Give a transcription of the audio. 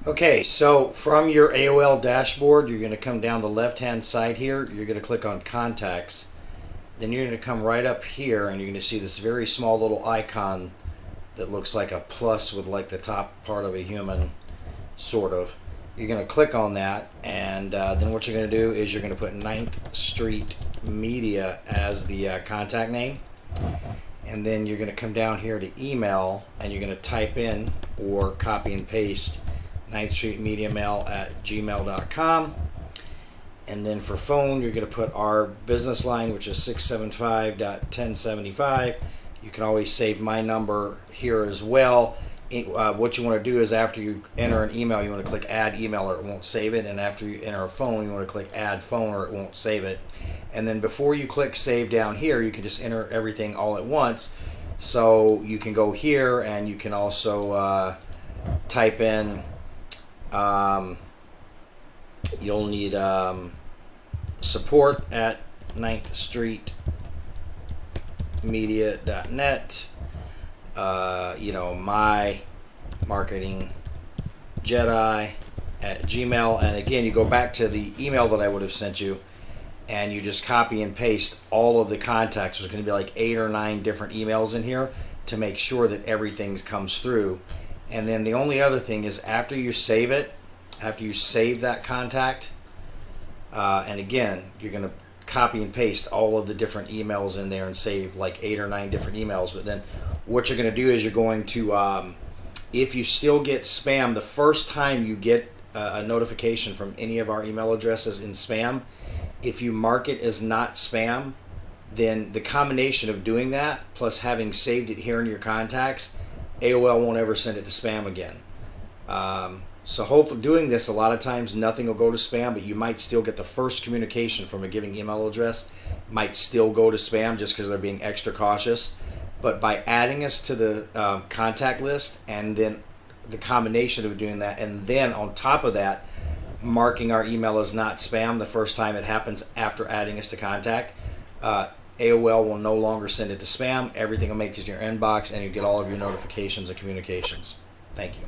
Okay, so from your AOL dashboard, you're going to come down the left-hand side here. You're going to click on Contacts. Then you're going to come right up here, and you're going to see this very small little icon that looks like a plus with like the top part of a human, sort of. You're going to click on that, and then what you're going to do is you're going to put 9th Street Media as the contact name. And then you're going to come down here to email, and you're going to type in or copy and paste 9th Street Media Mail at gmail.com. And then for phone, you're going to put our business line, which is 675.1075. You can always save my number here as well. What you want to do is after you enter an email, you want to click add email or it won't save it. And after you enter a phone, you want to click add phone or it won't save it. And then before you click save down here, you can just enter everything all at once. So you can go here and you can also type in, you'll need support at 9th Street Media.net. My marketing Jedi at Gmail, and again you go back to the email that I would have sent you and you just copy and paste all of the contacts. There's going to be like 8 or 9 different emails in here to make sure that everything comes through. And then the only other thing is after you save it, after you save that contact, and again you're going to copy and paste all of the different emails in there and save like 8 or 9 different emails. But then what you're going to do is you're going to, if you still get spam, the first time you get a notification from any of our email addresses in spam, if you mark it as not spam, then the combination of doing that plus having saved it here in your contacts, AOL won't ever send it to spam again. So hopefully doing this, a lot of times nothing will go to spam, but you might still get the first communication from a given email address might still go to spam just because they're being extra cautious. But by adding us to the contact list, and then the combination of doing that, and then on top of that marking our email as not spam the first time it happens after adding us to contact, AOL will no longer send it to spam. Everything will make it to your inbox and you get all of your notifications and communications. Thank you.